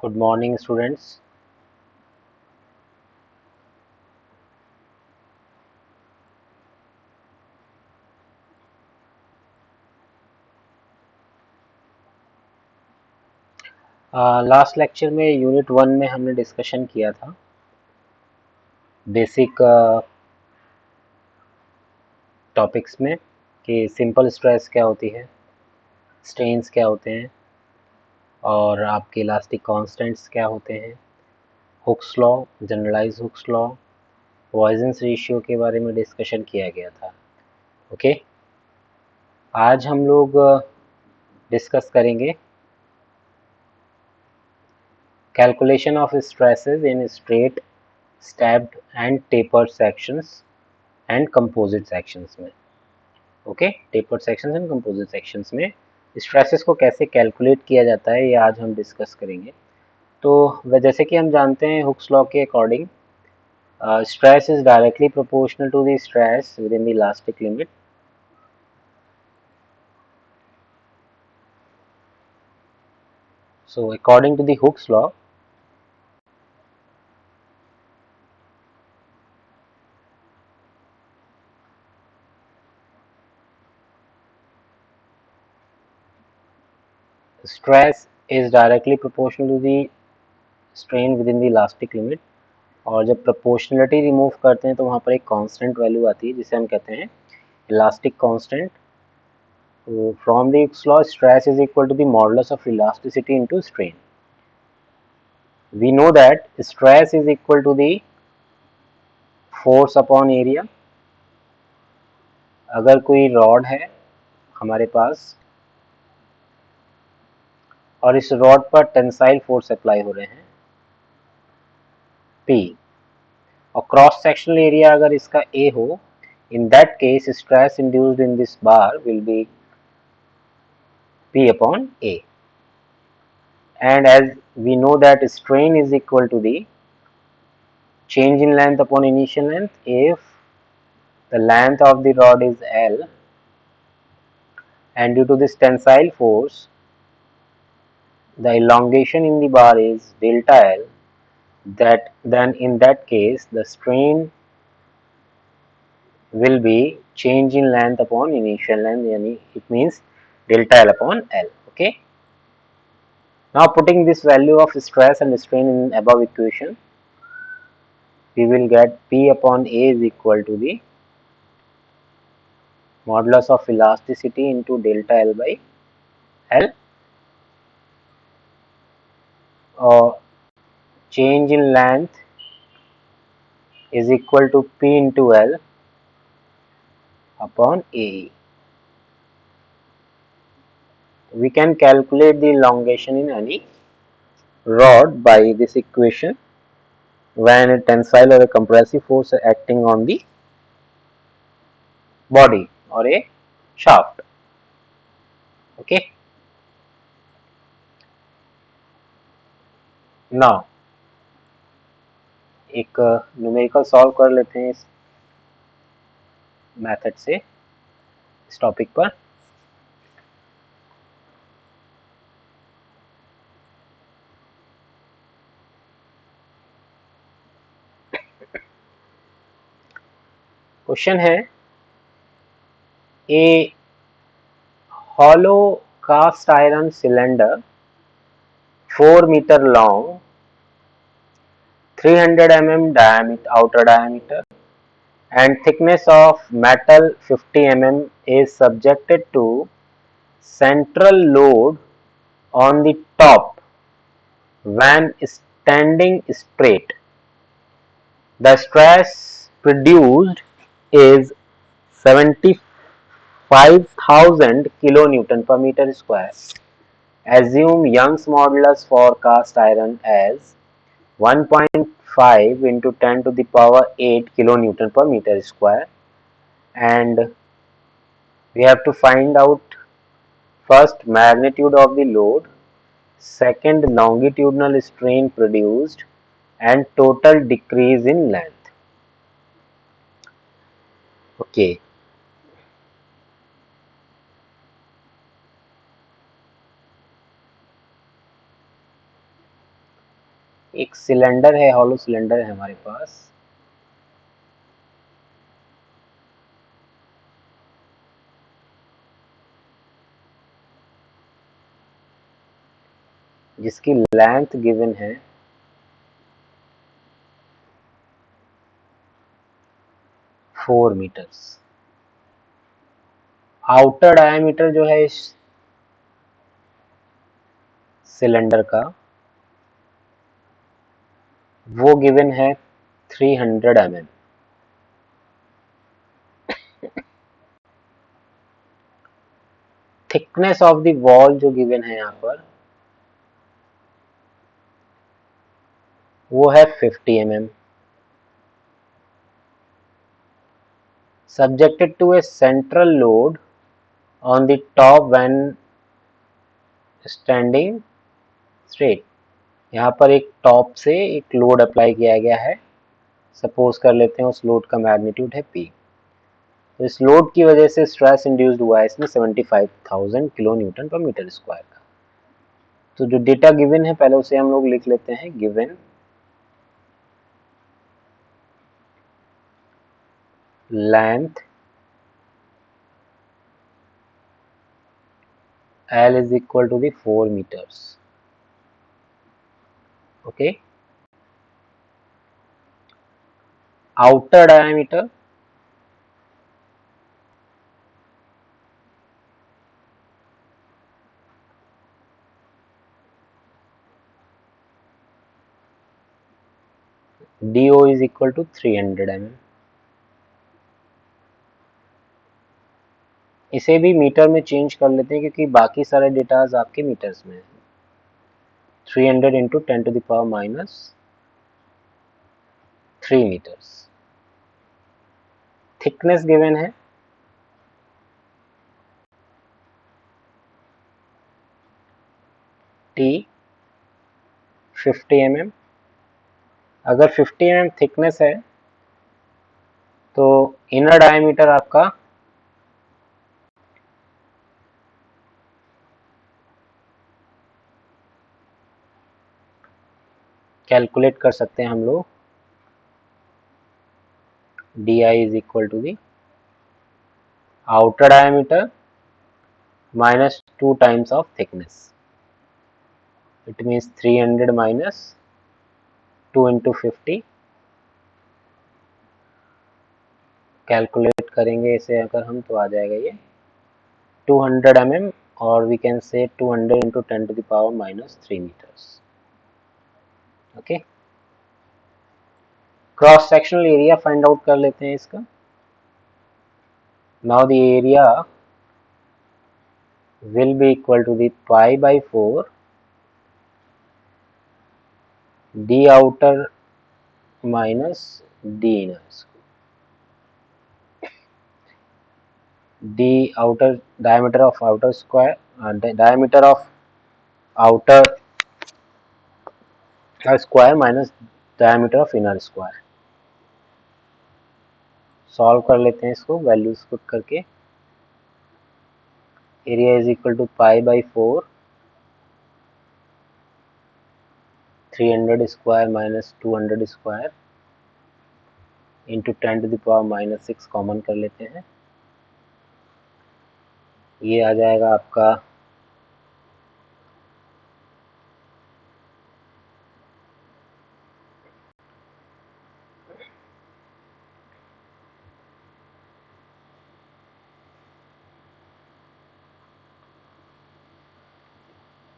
Good morning, students. Last lecture में unit 1 में हमने डिस्कशन किया था बेसिक टॉपिक्स में कि सिंपल स्ट्रेस क्या होती है, स्ट्रेन्स क्या होते हैं और आपके इलास्टिक कांस्टेंट्स क्या होते हैं, Hooke's law, generalize Hooke's law, Poisson's ratio के बारे में डिस्कशन किया गया था। ओके, आज हम लोग डिस्कस करेंगे calculation of stresses in straight, stepped and tapered sections and composite sections में। Okay, tapered sections and composite sections में स्ट्रेसेस को कैसे कैलकुलेट किया जाता है ये आज हम डिस्कस करेंगे। तो वह जैसे कि हम जानते हैं हुक्स लॉ के according stress is directly proportional to the stress within the elastic limit. So according to the Hooke's law, stress is directly proportional to the strain within the elastic limit. और जब proportionality remove करते हैं तो वहाँ पर एक constant value आती है जिसे हम कहते हैं elastic constant. So from the Hooke's law, stress is equal to the modulus of elasticity into strain. We know that stress is equal to the force upon area. अगर कोई रॉड है हमारे पास और इस रॉड पर टेंसाइल फोर्स अप्लाई हो रहे हैं P और क्रॉस सेक्शनल एरिया अगर इसका A हो, in that case stress induced in this bar will be P upon A. And as we know that strain is equal to the change in length upon initial length. If the length of the rod is L and due to this tensile force the elongation in the bar is delta L, that then in that case the strain will be change in length upon initial length, yani it means delta L upon L. Okay. Now putting this value of stress and strain in above equation, we will get P upon A is equal to the modulus of elasticity into delta L by L, or change in length is equal to P into L upon A. We can calculate the elongation in any rod by this equation when a tensile or a compressive force acting on the body or a shaft. Okay. Now एक numerical solve कर लेते हैं इस method से इस topic पर. Question है ए hollow cast iron cylinder 4 meter long, 300 mm diameter, outer diameter and thickness of metal 50 mm is subjected to central load on the top when standing straight. The stress produced is 75,000 kilonewton per meter square. Assume Young's modulus for cast iron as 1.5 into 10 to the power 8 kilonewton per meter square, and we have to find out first magnitude of the load, second longitudinal strain produced, and total decrease in length. Okay. एक cylinder है, hollow cylinder है हमारे पास, जिसकी length given है 4 metres. Outer diameter जो है इस cylinder का वो गिवन है 300 mm। Thickness of the wall जो गिवन है यहाँ पर वो है 50 mm। Subjected to a central load on the top when standing straight। यहाँ पर एक टॉप से एक लोड अप्लाई किया गया है, सपोज कर लेते हैं उस लोड का मैग्नीट्यूड है P। तो इस लोड की वजह से स्ट्रेस इंड्यूस्ड हुआ है इसमें 75,000 kilo newton per metre square का। तो जो डेटा गिवन है पहले उसे हम लोग लिख लेते हैं, given length L is equal to the 4 meters। Okay, outer diameter DO is equal to 300 mm। इसे भी मीटर में चेंज कर लेते हैं क्योंकि बाकी सारे डेटाज आपके मीटर्स में है। 300 into 10 to the power minus 3 metres. Thickness given है T 50 mm। अगर 50 mm थिकनेस है तो इनर डायमीटर आपका कैलकुलेट कर सकते हैं हम लोग, DI is equal to the outer diameter minus 2 times of thickness। It means 300 minus 2 into 50। Calculate करेंगे इसे अगर हम तो आ जाएगा ये 200 mm और we can say 200 into 10 to the power minus 3 meters। Okay, cross sectional area find out कर लेते हैं इसका। Now the area will be equal to the pi by 4 d outer minus d inner। D outer diameter of outer square, diameter of outer square minus diameter of inner square। Solve कर लेते हैं इसको values put करके। Area is equal to pi by 4 300 square minus 200 square into 10 to the power minus 6 common कर लेते हैं। ये आ जाएगा आपका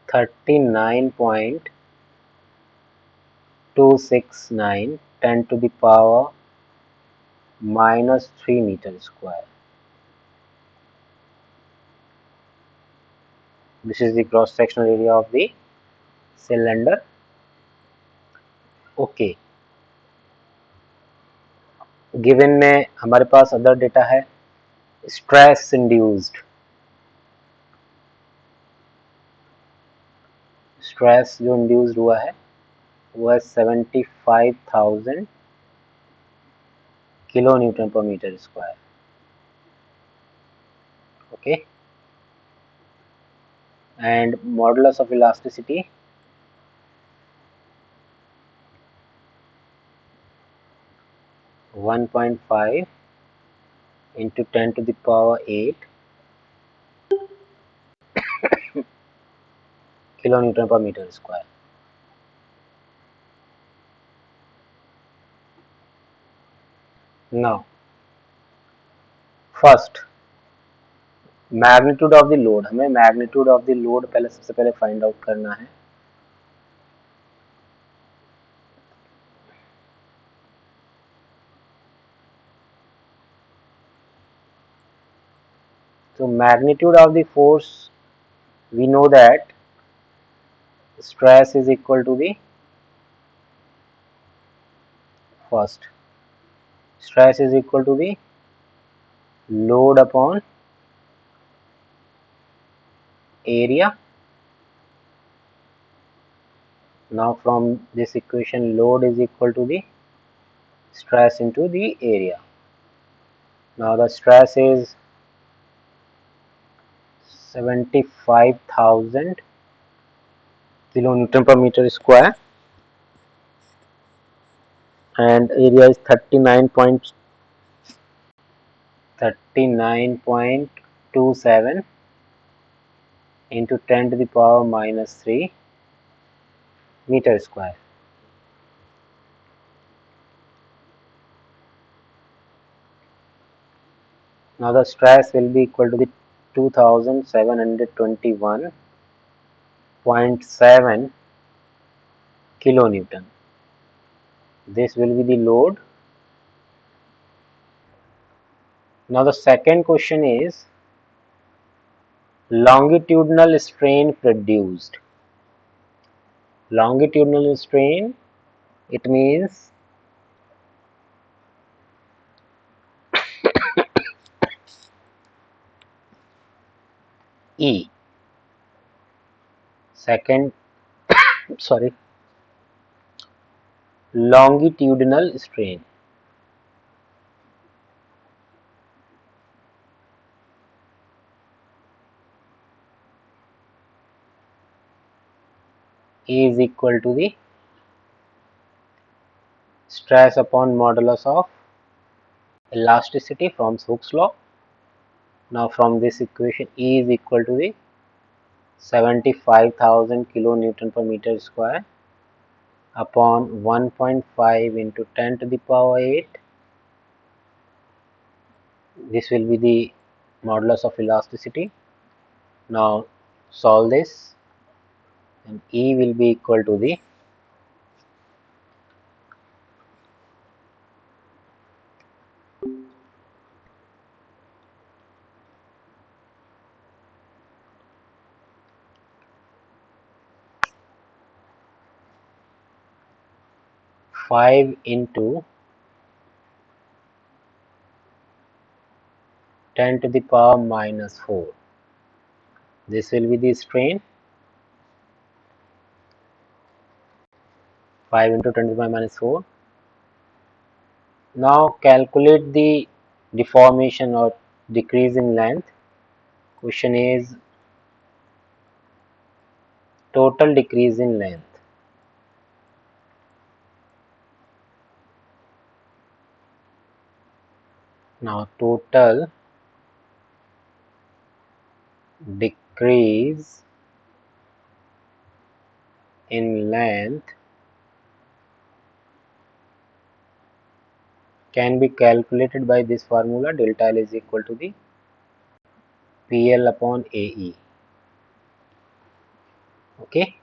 39.269 10 to the power minus 3 meter square। This is the cross sectional area of the cylinder। Okay, given में हमारे पास other data है, स्ट्रेस इंड्यूस्ड। स्ट्रेस जो इंड्यूस्ड हुआ है वो है 75,000 kilo newton per metre square. Okay, and modulus of elasticity 1.5 into 10 to the power 8 kilonewton per meter square. Now first magnitude of the load, हमें मैग्नीट्यूड ऑफ द लोड पहले सबसे पहले find out करना है. So magnitude of the force, we know that stress is equal to the first stress is equal to the load upon area. Now from this equation, load is equal to the stress into the area. Now the stress is 75,000 kilonewton per meter square and area is 39.27 into 10 to the power minus 3 meter square. Now the stress will be equal to the 2721.7 kilonewton. This will be the load. Now the second question is longitudinal strain produced. Longitudinal strain, it means E. Second, sorry, longitudinal strain. E is equal to the stress upon modulus of elasticity from Hooke's law. Now from this equation, E is equal to the 75,000 kilonewton per meter square upon 1.5 into 10 to the power 8. This will be the modulus of elasticity. Now solve this and E will be equal to the 5 into 10 to the power minus 4. This will be the strain. 5 into 10 to the power minus 4. Now calculate the deformation or decrease in length. Question is total decrease in length. Now total decrease in length can be calculated by this formula, delta L is equal to the PL upon AE. Okay,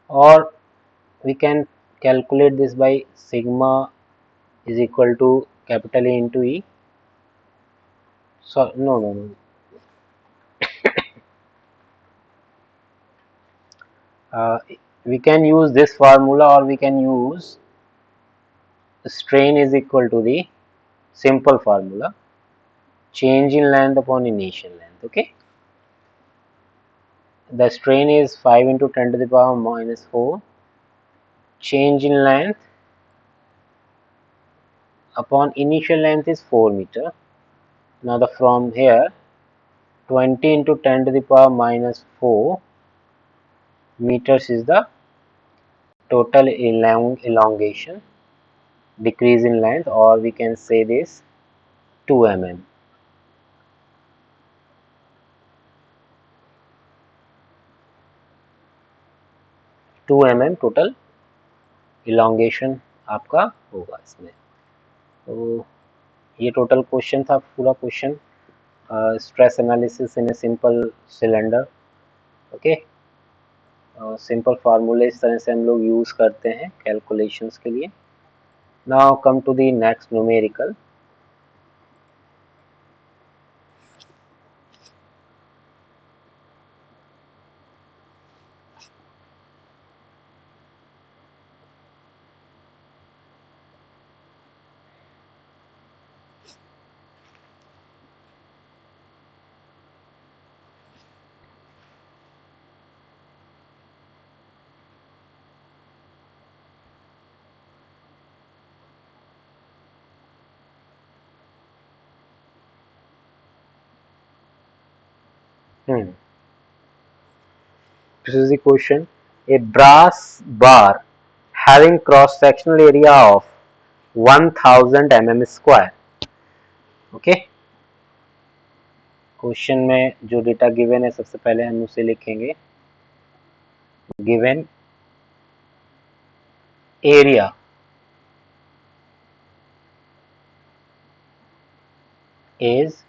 or we can calculate this by sigma is equal to capital A into E. So no. We can use this formula, or we can use strain is equal to the simple formula, change in length upon initial length. Okay, the strain is 5 into 10 to the power minus 4, change in length upon initial length is 4 meter. Now the from here 20 into 10 to the power minus 4 meters is the total elongation. decrease in length, or we can say this 2 mm. 2 mm total elongation आपका होगा इसमें। तो ये total question था, पूरा question stress analysis in a simple cylinder. Okay, simple फार्मूले इस तरह से हम लोग यूज करते हैं कैलकुलेशंस के लिए। Now come to the next numerical. This is the question. A brass bar having cross-sectional area of 1000 mm square. Okay, question में जो डेटा गिवन है सबसे पहले हम उसे लिखेंगे। Given area is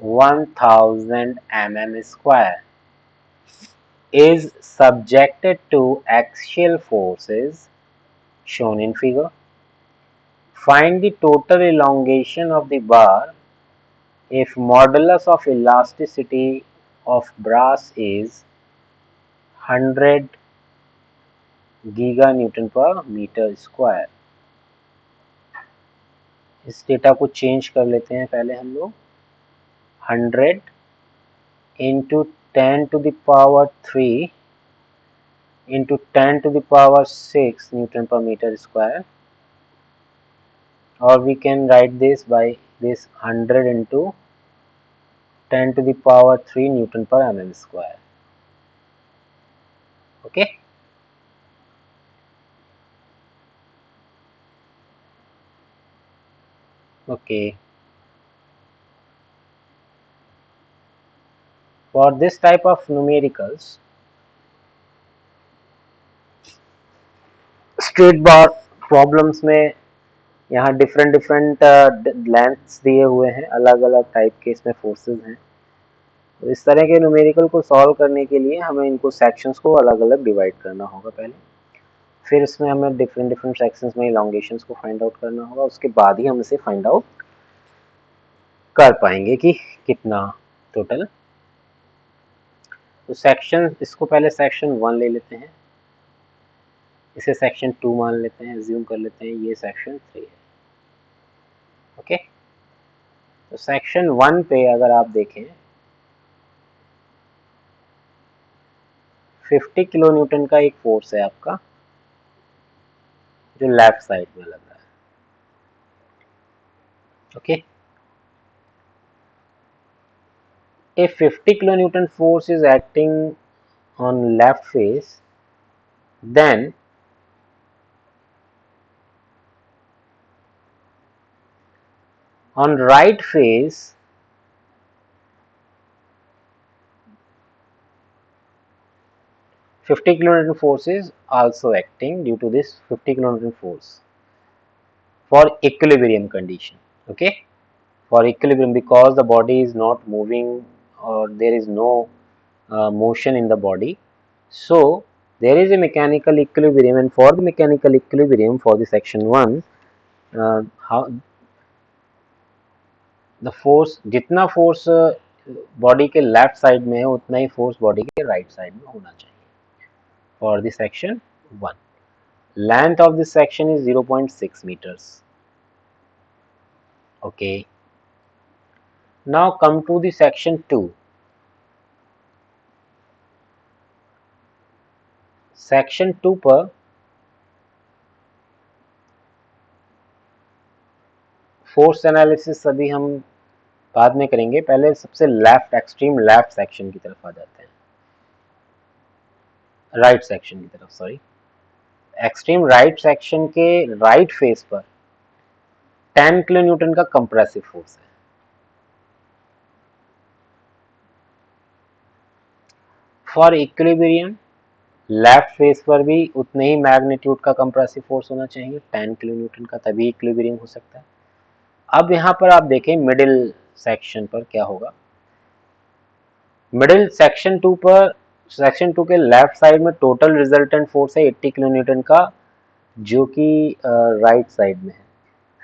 1000 mm square, is subjected to axial forces shown in figure. Find the total elongation of the bar if modulus of elasticity of brass is 100 giganewton per meter square. इस data को change कर लेते हैं पहले हम लोग। 100 into 10 to the power 3 into 10 to the power 6 Newton per meter square, or we can write this by this 100 into 10 to the power 3 Newton per mm square. Okay, okay, for this type of numericals, straight bar problems में यहाँ different lengths दिए हुए हैं, अलग अलग type के इसमें forces हैं। तो इस तरह के न्यूमेरिकल को सॉल्व करने के लिए हमें इनको सेक्शंस को अलग अलग डिवाइड करना होगा पहले, फिर इसमें हमें डिफरेंट सेक्शंस में इलॉन्गेशंस को फाइंड आउट करना होगा, उसके बाद ही हम इसे फाइंड आउट कर पाएंगे कि कितना टोटल। तो सेक्शन, इसको पहले सेक्शन 1 ले लेते हैं, इसे सेक्शन 2 मान लेते हैं, एज्यूम कर लेते हैं ये सेक्शन 3 है। ओके, तो सेक्शन 1 पे अगर आप देखें 50 किलो न्यूटन का एक फोर्स है आपका जो लेफ्ट साइड में लग रहा है। Okay, if 50 kilonewton force is acting on left face, then on right face 50 kilonewton force is also acting due to this 50 kilonewton force for equilibrium condition. Okay, for equilibrium, because the body is not moving or there is no motion in the body, so there is a mechanical equilibrium, and for the mechanical equilibrium for the section 1, how the force, जितना force body के left side में है उतना ही force body के right side में होना चाहिए for the section 1। Length of this section is 0.6 meters. Okay, now come to the section 2. Section 2 पर फोर्स एनालिसिस अभी हम बाद में करेंगे, पहले सबसे लेफ्ट, एक्सट्रीम लेफ्ट सेक्शन की तरफ आ जाते हैं, राइट सेक्शन की तरफ, सॉरी, एक्सट्रीम राइट सेक्शन के राइट फेस पर 10 किलो न्यूटन का कंप्रेसिव फोर्स है। फॉर इक्विलिब्रियम लेफ्ट फेस पर भी उतने ही मैग्नीट्यूड का कंप्रेसिव फोर्स होना चाहिए 10 किलो न्यूटन का, तभी इक्विलिब्रियम हो सकता है। अब यहाँ पर आप देखें मिडिल सेक्शन पर क्या होगा। मिडिल सेक्शन 2 पर, सेक्शन 2 के लेफ्ट साइड में टोटल रिजल्टेंट फोर्स है 80 किलो न्यूटन का, जो कि राइट साइड में है।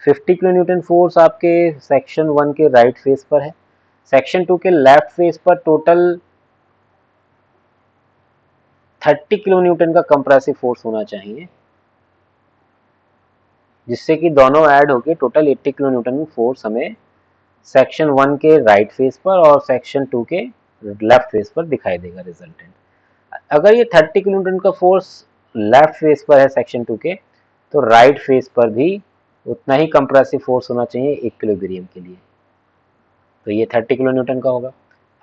50 किलो न्यूटन फोर्स आपके सेक्शन 1 के राइट फेस पर है। सेक्शन 2 के लेफ्ट फेस पर टोटल 30 किलो न्यूटन का कंप्रेसिव फोर्स होना चाहिए, जिससे कि दोनों ऐड होके टोटल 80 किलो न्यूटन फोर्स हमें सेक्शन 1 के राइट फेस पर और सेक्शन 2 के लेफ्ट फेस पर दिखाई देगा रिजल्टेंट। अगर ये 30 किलो न्यूटन का फोर्स लेफ्ट फेस पर है सेक्शन 2 के, तो राइट फेस पर भी उतना ही कंप्रेसिव फोर्स होना चाहिए इक्विलिब्रियम के लिए, तो ये 30 किलो न्यूटन का होगा।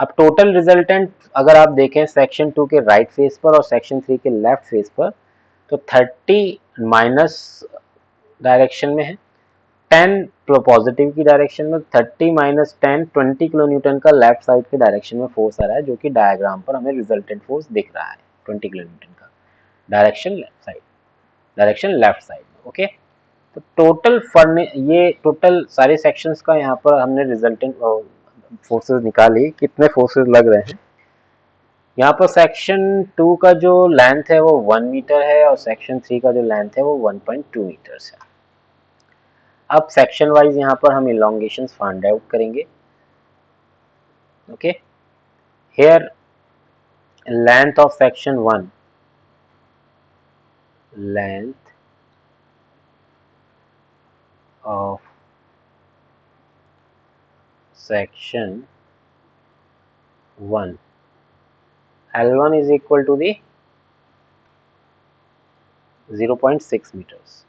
अब टोटल रिजल्टेंट अगर आप देखें सेक्शन 2 के राइट फेस पर और सेक्शन 3 के लेफ्ट फेस पर, तो 30 माइनस डायरेक्शन में है, 10 पॉजिटिव की डायरेक्शन में, 30 माइनस 10 20 किलो न्यूटन का लेफ्ट साइड के डायरेक्शन में फोर्स आ रहा है, जो कि डायग्राम पर हमें रिजल्टेंट फोर्स दिख रहा है 20 किलो न्यूटन का, direction left side, direction left side में। ओके, तो टोटल फर्ने ये टोटल सारे सेक्शंस का यहाँ पर हमने रिजल्टेंट फोर्सेस निकाली, कितने फोर्सेस लग रहे हैं। यहाँ पर सेक्शन 2 का जो लेंथ है वो 1 मीटर है और सेक्शन 3 का जो लेंथ है वो 1.2 मीटर्स है। अब सेक्शन वाइज यहाँ पर हम इलोंगेशन फाइंड आउट करेंगे। Okay, here length of section 1, length of section 1 L1 is equal to the 0.6 meters.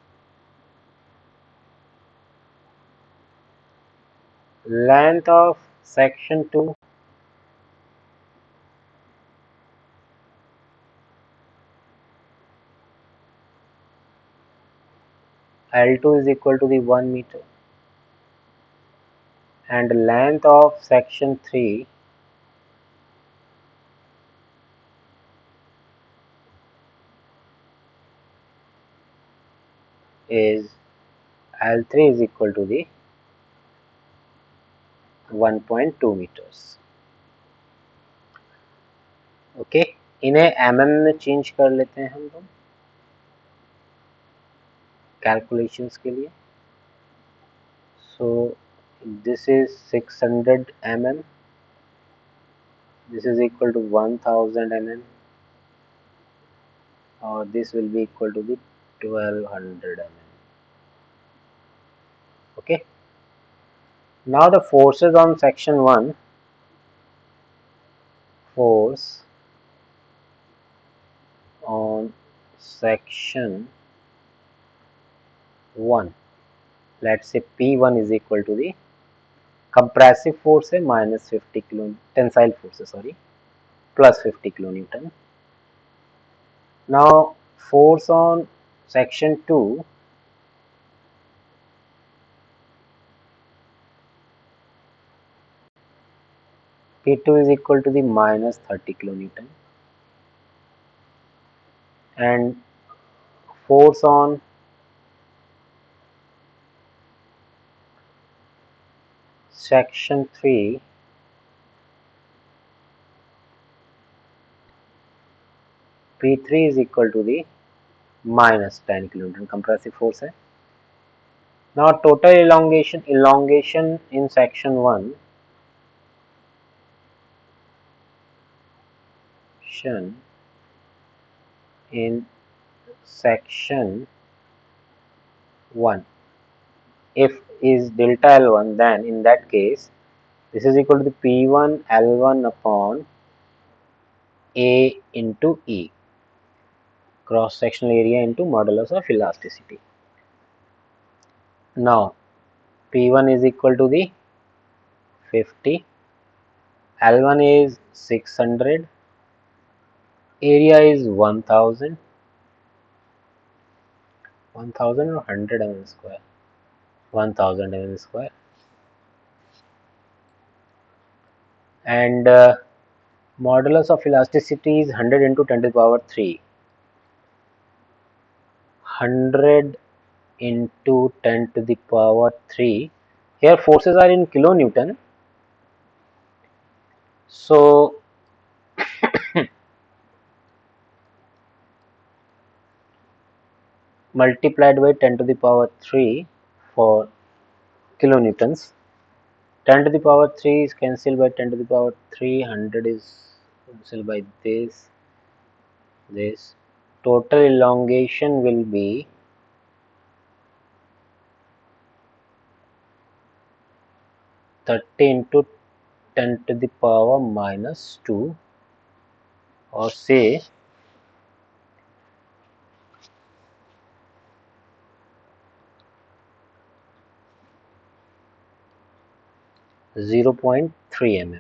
Length of section 2 L2 is equal to the 1 meter, and length of section 3 is L3 is equal to the 1.2 meters. Okay, इन्हें mm में change कर लेते हैं हम लोग calculations के लिए। So this is 600 mm, this is equal to 1000 mm, or this will be equal to the 1200 mm. Okay, now the forces on section 1, force on section 1, let's say P1 is equal to the compressive force है minus 50 kilo, tensile force है sorry, plus 50 kilonewton. Now force on section 2, P2 is equal to the minus 30 kilonewton, and force on section 3, P3 is equal to the minus 10 kilonewton compressive force है। Now total elongation in section 1 in section 1, if is delta L1, then in that case this is equal to the P1 L1 upon A into E, cross sectional area into modulus of elasticity. Now P1 is equal to the 50, L1 is 600, area is 1000, 1000 or 100 mm square? 1000 mm square. And modulus of elasticity is 100 into 10 to the power 3. 100 into 10 to the power 3. Here forces are in kilonewton. So multiplied by 10 to the power 3 for kilonewtons. 10 to the power 3 is cancelled by 10 to the power 3. 100 is cancelled by this. Total elongation will be 30 into 10 to the power minus 2, or say 0.3 mm.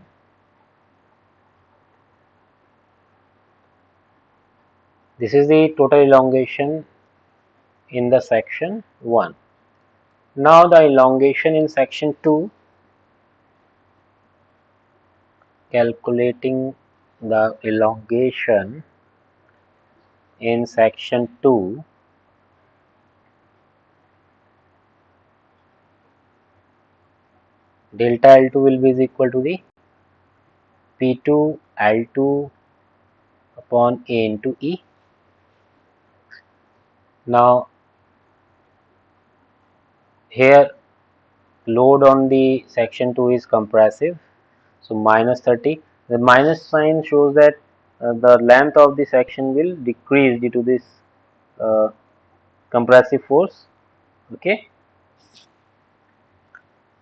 This is the total elongation in the section 1. Now the elongation in section 2, calculating the elongation in section 2, delta L2 will be is equal to the P2 L2 upon A into E. Now here load on the section 2 is compressive, so minus 30. The minus sign shows that the length of the section will decrease due to this uh, compressive force. Okay,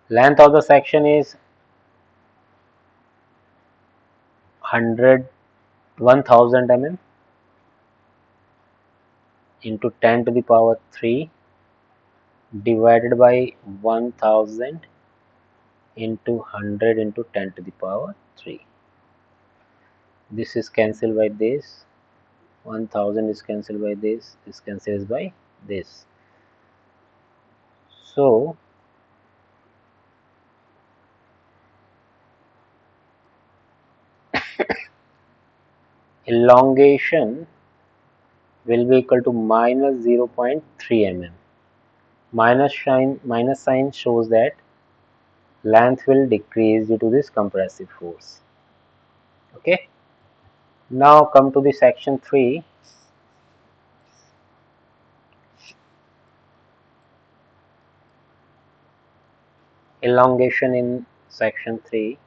length of the section is 1000 mm into 10 to the power 3 divided by 1000 into 100 into 10 to the power 3. This is cancelled by this. 1000 is cancelled by this. This cancels by this. So elongation will be equal to minus 0.3 mm. Minus sign shows that length will decrease due to this compressive force. Okay. Now come to the section 3. Elongation in section 3.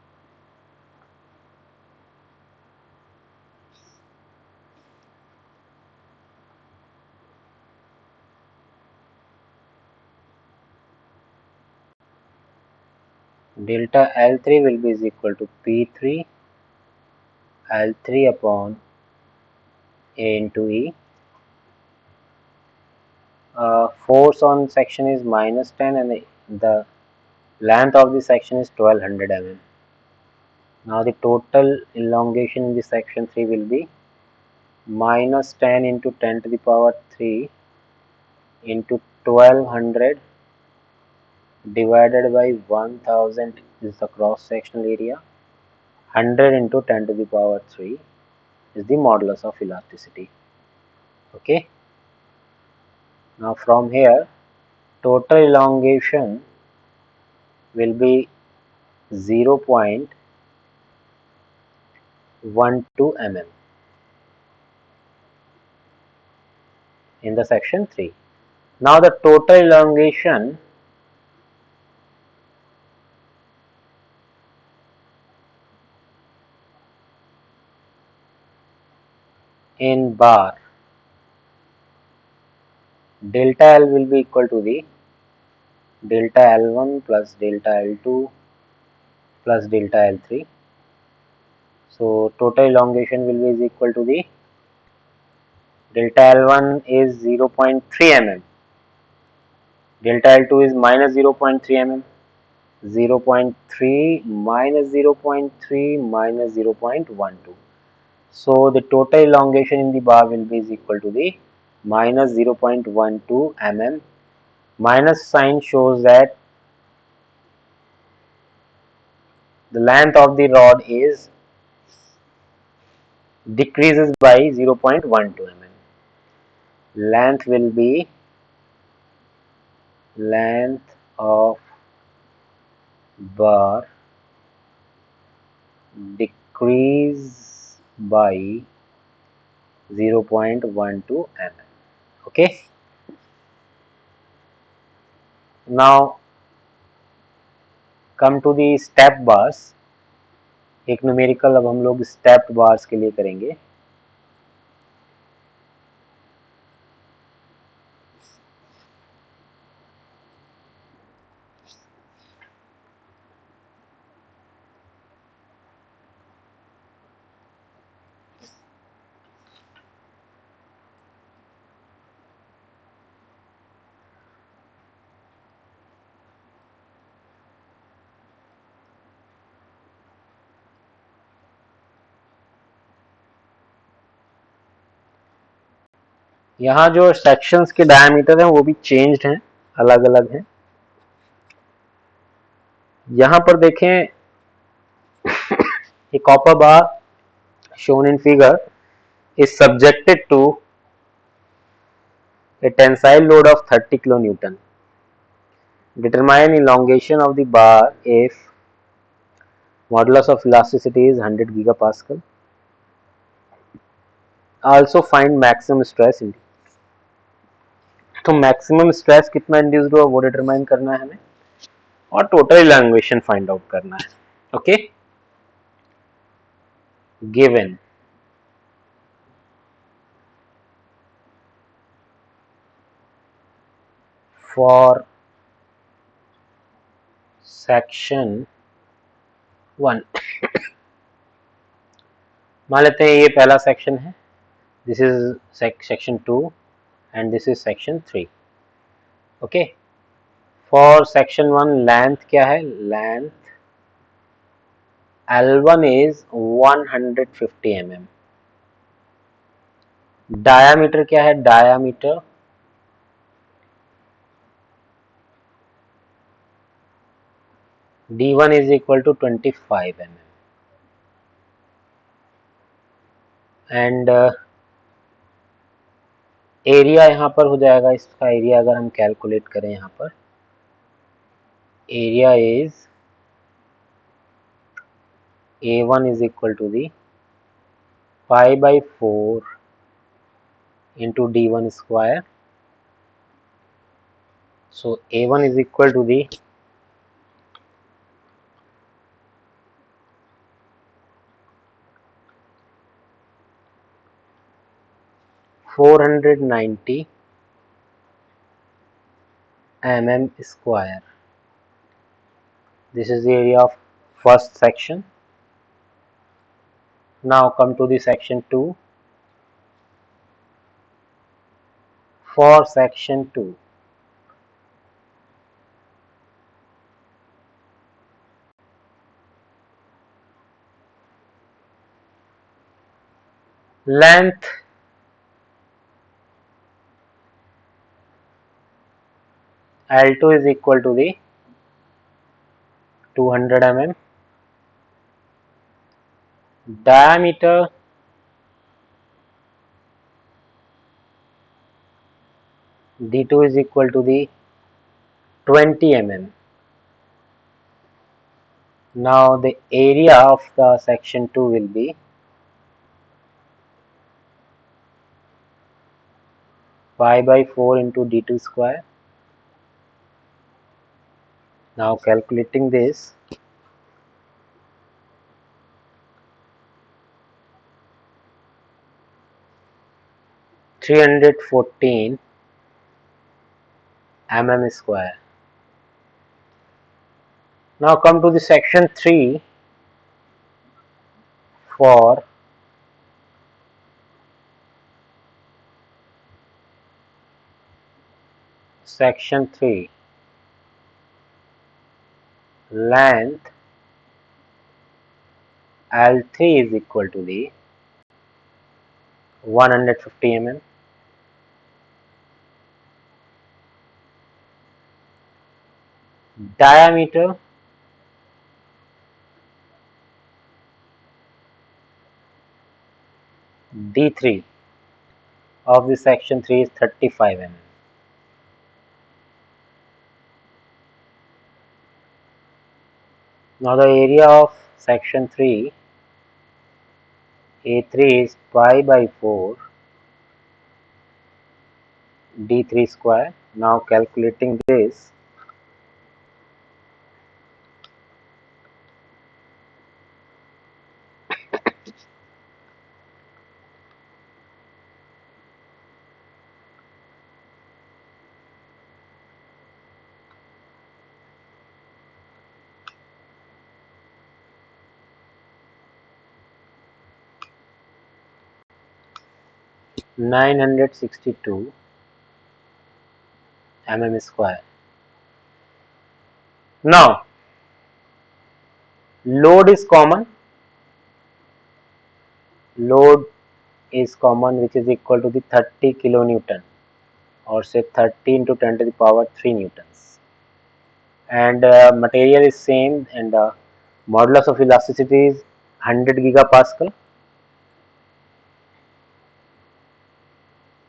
Delta L3 will be is equal to P3 L3 upon A into E. Force on section is minus 10 and the length of the section is 1200 mm. Now the total elongation in the section 3 will be minus 10 into 10 to the power 3 into 1200 divided by 1000 is the cross sectional area. 100 into 10 to the power 3 is the modulus of elasticity. Okay. Now from here total elongation will be 0.12 mm in the section 3. Now the total elongation in bar, delta L will be equal to the delta L1 plus delta L2 plus delta L3. So total elongation will be is equal to the delta L1 is 0.3 mm, delta L2 is minus 0.3 mm, 0.3 minus 0.3 minus 0.12. So the total elongation in the bar will be is equal to the minus 0.12 mm. Minus sign shows that the length of the rod is decreases by 0.12 mm. Length will be length of bar decrease by 0.12 mm. Okay. Now come to the step bars. एक numerical अब हम लोग step bars के लिए करेंगे. यहाँ जो sections के डायमीटर हैं वो भी चेंज्ड हैं, अलग अलग हैं. यहाँ पर देखें a copper bar shown in figure is subjected to a tensile load of 30 kilonewton. Determine elongation of the bar if modulus of elasticity is 100 gigapascal. Also find maximum stress. तो मैक्सिमम स्ट्रेस कितना induced हुआ वो determine करना है हमें, और total elongation find out करना है. ओके. Given for section 1. मान लेते हैं ये पहला सेक्शन है, this is section 2 and this is section 3. Okay. For section 1 length क्या है, length L1 is 150 mm. Diameter क्या है, diameter D1 is equal to 25 mm. And area यहाँ पर हो जाएगा, इसका एरिया अगर हम कैलकुलेट करें यहाँ पर, area is A1 is equal to the pi by 4 into D1 square. So A1 is equal to the 490 mm square. This is the area of first section. Now come to the section 2. For section 2, length L2 is equal to the 200 mm. Diameter D2 is equal to the 20 mm. Now the area of the section 2 will be pi by 4 into D2 square. Now calculating this, 314 mm square. Now come to the section 3. For section 3, length L3 is equal to the 150 mm. diameter D3 of the section 3 is 35 mm. Now the area of section 3 A3 is pi by 4 D3 square. Now calculating this, - 962 mm square. Now load is common. Load is common, which is equal to the 30 kilonewton, or say 30 into 10 to the power 3 newtons. And material is same, and modulus of elasticity is 100 gigapascal.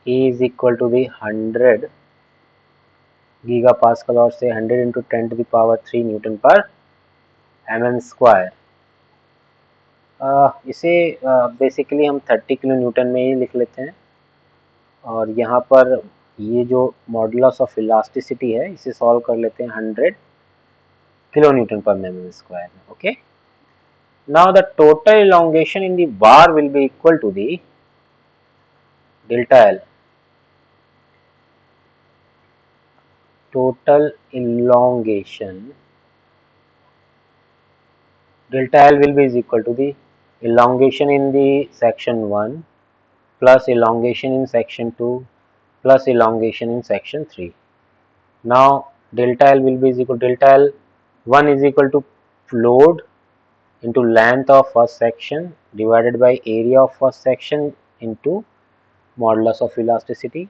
E is equal to the 100 gigapascal, or say 100 into 10 to the power 3 newton per mm square. इसे basically हम 30 kilo Newton में ही लिख लेते हैं, और यहाँ पर ये जो मॉडुलस ऑफ इलास्टिसिटी है इसे सॉल्व कर लेते हैं 100 किलो न्यूटन पर mm square. Okay. Now the total elongation in the bar will be equal to the delta L. Total elongation delta L will be is equal to the elongation in the section 1 plus elongation in section 2 plus elongation in section 3. Now delta L will be is equal to delta L 1 is equal to load into length of first section divided by area of first section into modulus of elasticity.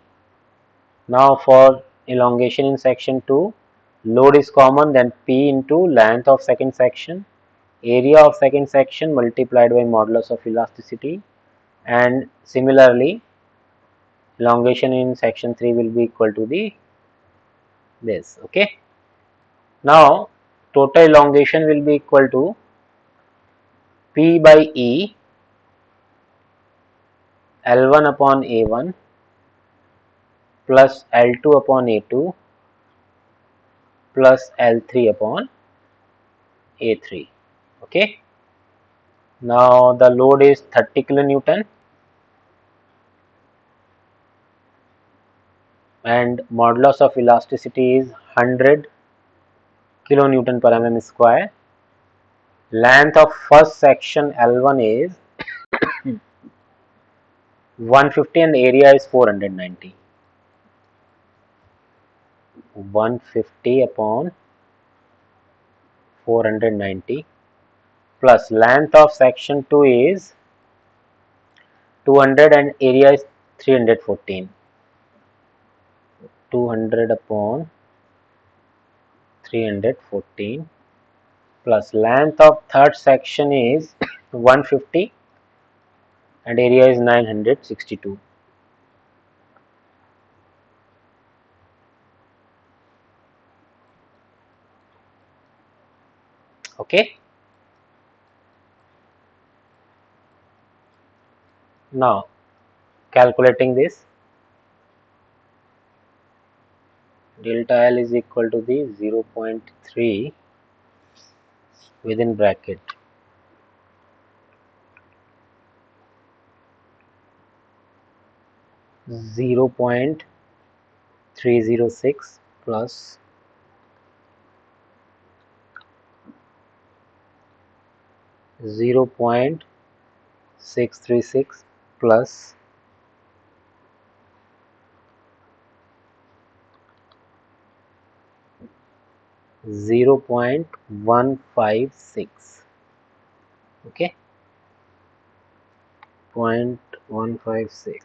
Now for elongation in section 2, load is common, then P into length of second section, area of second section multiplied by modulus of elasticity, and similarly elongation in section 3 will be equal to the this. Okay. Now total elongation will be equal to P by E L1 upon A1 plus L2 upon A2 plus L3 upon A3. Okay. Now the load is 30 kilonewton and modulus of elasticity is 100 kilonewton per mm square. Length of first section L1 is 150 and area is 490. 150 upon 490 plus length of section 2 is 200 and area is 314. 200 upon 314 plus length of third section is 150 and area is 962. Okay. Now calculating this, delta L is equal to the 0.3 within bracket 0.306 plus 0.636 plus 0.156. Okay, 0.156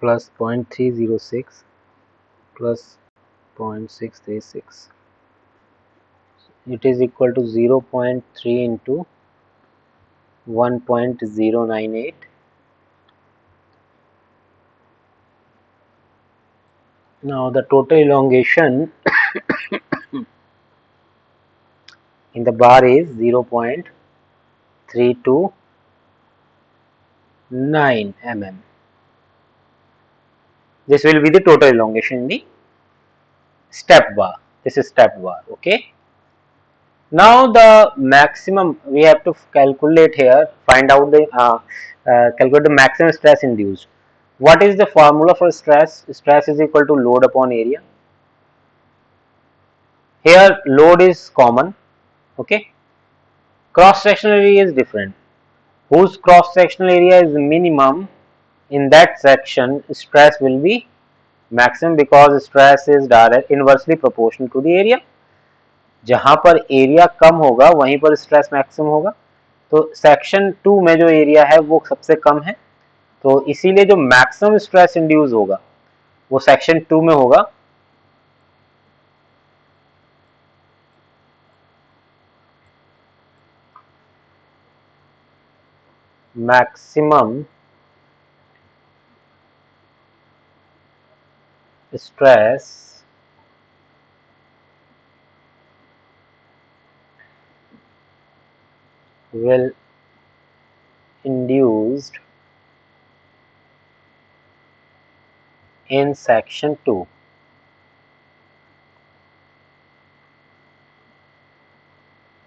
plus 0.306 plus 0.636. It is equal to 0.3 into 1.098. Now the total elongation in the bar is 0.329 mm. This will be the total elongation in the step bar. This is step bar. Okay. Now the maximum we have to calculate here. Find out the calculate the maximum stress induced. What is the formula for stress? Stress is equal to load upon area. Here load is common. Okay. Cross sectional area is different. Whose cross sectional area is minimum, in that section stress will be maximum, because stress is direct inversely proportional to the area. जहां पर area कम होगा वहीं पर stress maximum होगा. तो section 2 में जो area है वो सबसे कम है, तो इसीलिए जो मैक्सिमम स्ट्रेस इंड्यूस होगा वो सेक्शन 2 में होगा. Maximum stress will induced in section 2.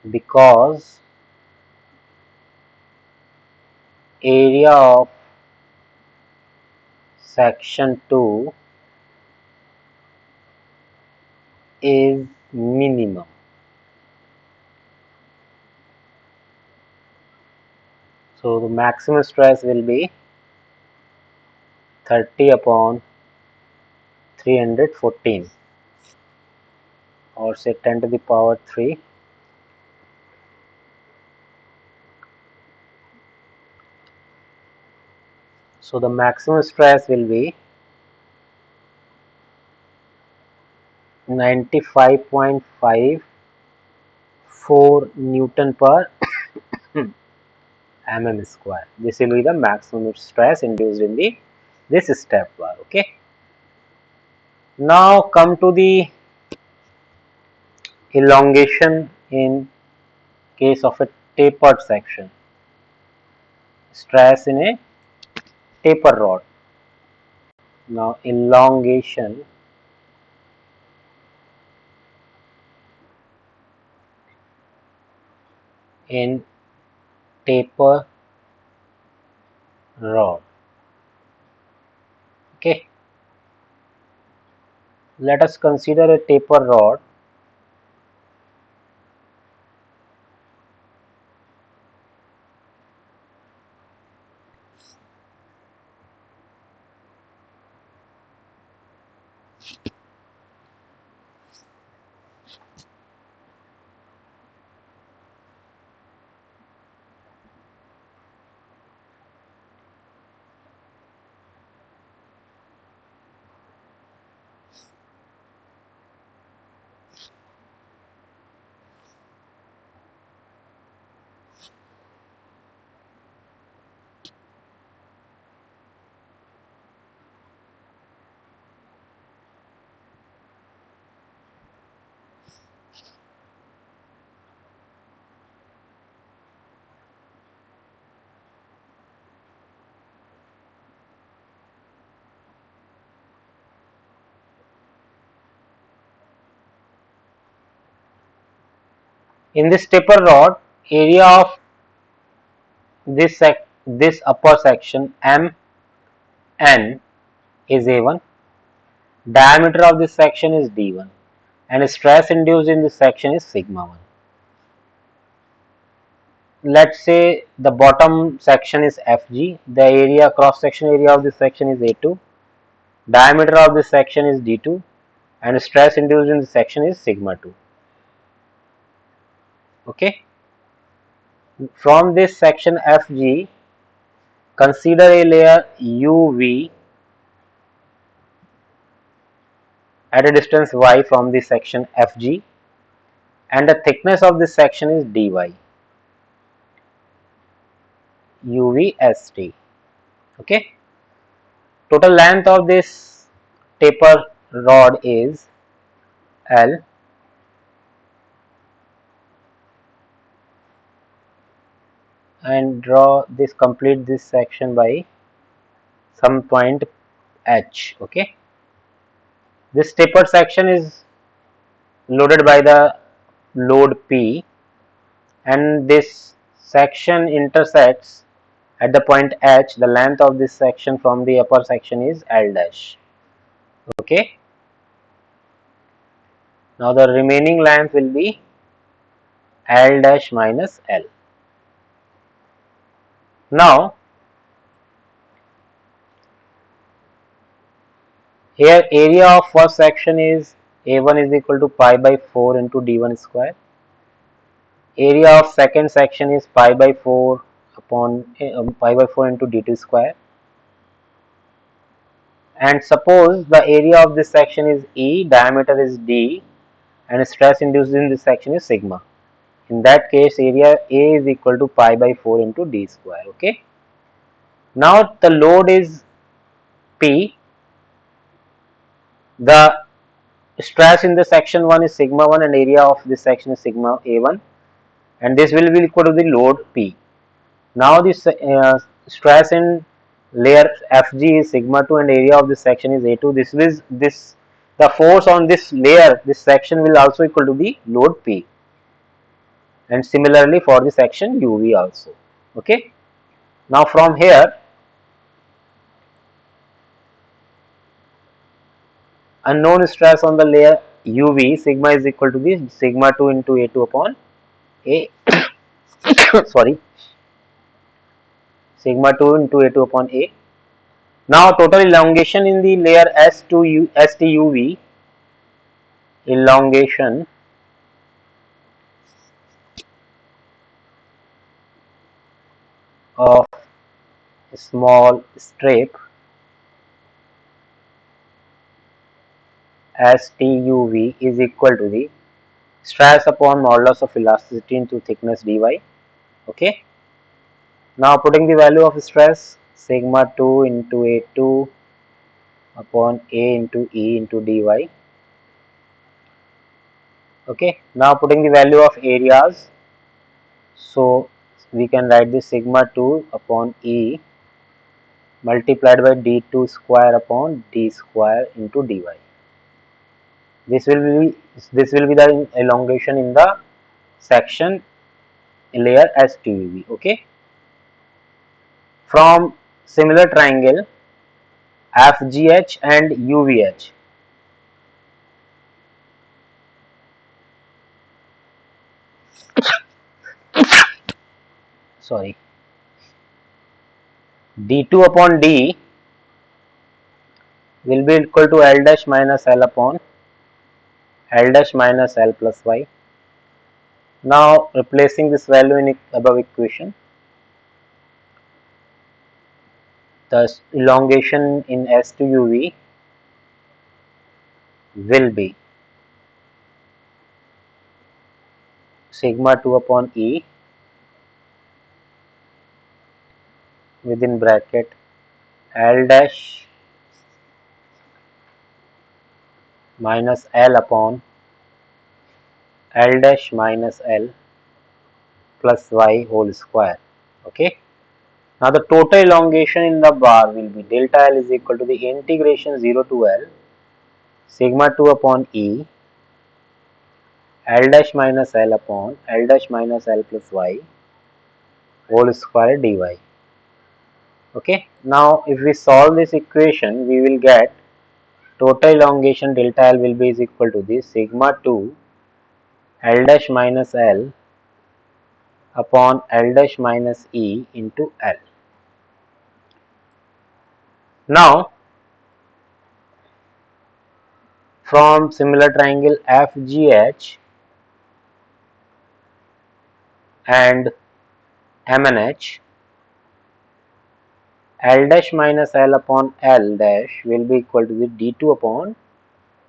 Because area of section 2 is minimum. So the maximum stress will be 30 upon 314, or say 10 to the power 3. So the maximum stress will be 95.54 Newton per mm square. This will be the maximum stress induced in the this step bar. Okay. Now come to the elongation in case of a tapered section. Stress in a taper rod. Now elongation in taper rod. Okay. Let us consider a taper rod. In this taper rod, area of this upper section MN is A1, diameter of this section is D1, and stress induced in this section is sigma 1. Let's say the bottom section is FG, the area cross section area of this section is A2, diameter of this section is D2, and stress induced in this section is sigma 2. Okay. From this section FG, consider a layer UV at a distance y from the section FG, and the thickness of this section is dy UVST. Okay. Total length of this taper rod is L, and complete this section by some point H. Okay. This tapered section is loaded by the load P, and this section intersects at the point H. The length of this section from the upper section is L dash. Okay. Now the remaining length will be L dash minus L. Now here area of first section is A1 is equal to pi by 4 into d1 square. Area of second section is pi by 4 upon pi by 4 into d2 square. And suppose the area of this section is E, diameter is d, and stress induced in this section is sigma. In that case, area A is equal to pi by 4 into d square. Okay. Now the load is P. The stress in the section 1 is sigma 1, and area of this section is sigma A1, and this will be equal to the load P. Now this stress in layer FG is sigma 2, and area of this section is A2. The force on this layer, this section, will also equal to the load P, and similarly for the section UV also. Okay. Now from here, unknown stress on the layer UV, sigma is equal to the sigma 2 into A2 upon A sorry, sigma 2 into A2 upon A. Now total elongation in the layer STUV, elongation of small strip STUV is equal to the stress upon modulus of elasticity into thickness dy. Okay. Now putting the value of stress, sigma 2 into A2 upon A into E into dy. Okay. Now putting the value of areas, so we can write this sigma 2 upon E multiplied by d2 square upon d square into dy. This will be the elongation in the section layer STUV. Okay. From similar triangle FGH and UVH, sorry, d2 upon d will be equal to L dash minus L upon L dash minus L plus Y. Now replacing this value in above equation, the elongation in S to UV will be sigma 2 upon E within bracket L dash minus L upon L dash minus L plus Y whole square. Okay. Now the total elongation in the bar will be delta L is equal to the integration 0 to L sigma 2 upon E L dash minus L upon L dash minus L plus Y whole square dy. Okay. Now if we solve this equation, we will get total elongation delta L will be is equal to the sigma 2 L dash minus L upon L dash minus E into L. Now from similar triangle FGH and MNH, L dash minus L upon L dash will be equal to the d2 upon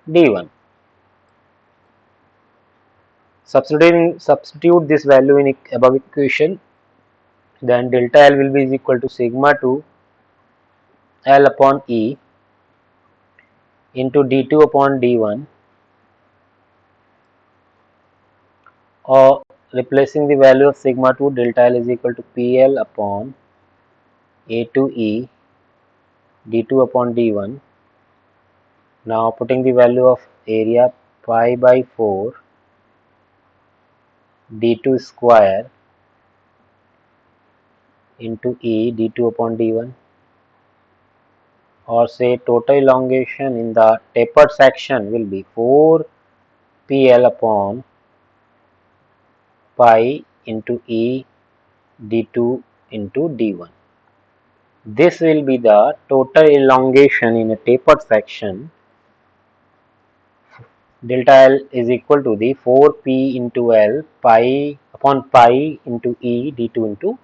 d1. Substitute this value in above equation, then delta L will be is equal to sigma 2 L upon E into d2 upon d1, or replacing the value of sigma 2, delta L is equal to PL upon A to E d2 upon d1. Now putting the value of area pi by 4 d2 square into E d2 upon d1, or say total elongation in the tapered section will be 4 PL upon pi into E d2 into d1. This will be the total elongation in a tapered section. Delta L is equal to the 4p into L pi upon pi into E d2 into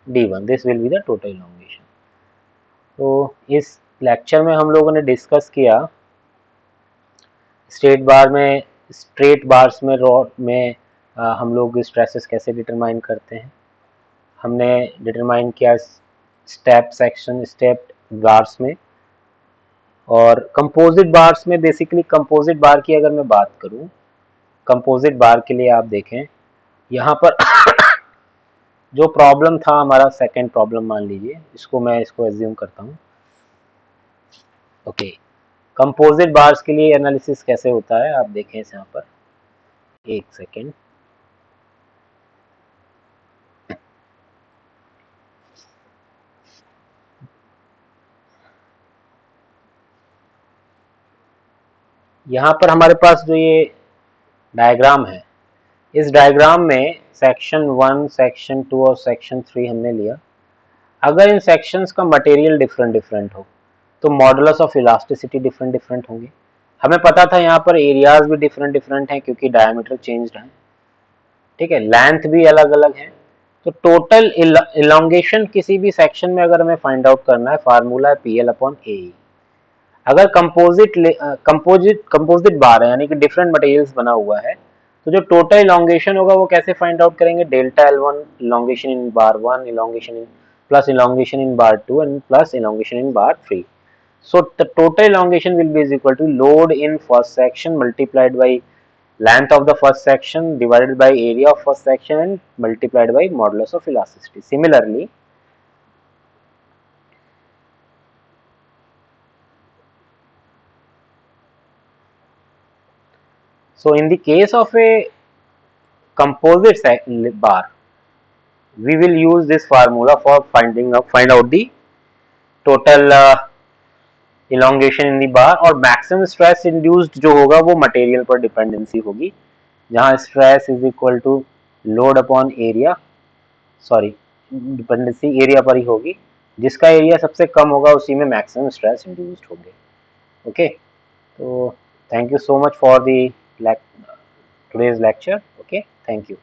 d1. This will be the total elongation. तो इस lecture में हम लोगों ने discuss किया straight bars में rod में हम लोग स्ट्रेसेस कैसे डिटरमाइन करते हैं. हमने डिटरमाइन किया स्टेप बार्स में, और कंपोजिट बार्स में बेसिकली कंपोजिट बार की अगर मैं बात करूं, कंपोजिट बार के लिए आप देखें यहाँ पर जो प्रॉब्लम था हमारा सेकंड प्रॉब्लम मान लीजिए, इसको एज्यूम करता हूँ. ओके, कंपोजिट बार्स के लिए एनालिसिस कैसे होता है आप देखें यहाँ पर. एक सेकेंड. यहाँ पर हमारे पास जो ये डायग्राम है, इस डायग्राम में सेक्शन 1, सेक्शन 2 और सेक्शन 3 हमने लिया. अगर इन सेक्शंस का मटेरियल डिफरेंट डिफरेंट हो तो modulus of elasticity different different होंगे. हमें पता था यहाँ पर एरियाज भी डिफरेंट डिफरेंट हैं क्योंकि डायमीटर चेंज्ड है. ठीक है, लेंथ भी अलग अलग है. तो टोटल इलोंगेशन किसी भी सेक्शन में अगर हमें फाइंड आउट करना है, फार्मूला है PL अपॉन ए. अगर कंपोजिट बार है यानी कि डिफरेंट मटेरियल्स बना हुआ है, तो जो टोटल इलोंगेशन होगा वो कैसे फाइंड आउट करेंगे. Delta L1 elongation in bar 1, elongation in plus elongation in bar 2 and plus elongation in bar 3. So the total elongation will be is equal to load in first section multiplied by length of the first section divided by area of first section and multiplied by modulus of elasticity. Similarly, so in the case of a composite bar, we will use this formula for find out the total elongation in the bar, और maximum stress induced जो होगा वो material पर dependency होगी, जहाँ stress is equal to load upon area, sorry dependency area पर ही होगी. जिसका एरिया सबसे कम होगा उसी में मैक्सिमम स्ट्रेस इंड्यूस्ड होंगे. ओके, तो thank you so much for the today's lecture. Okay, thank you.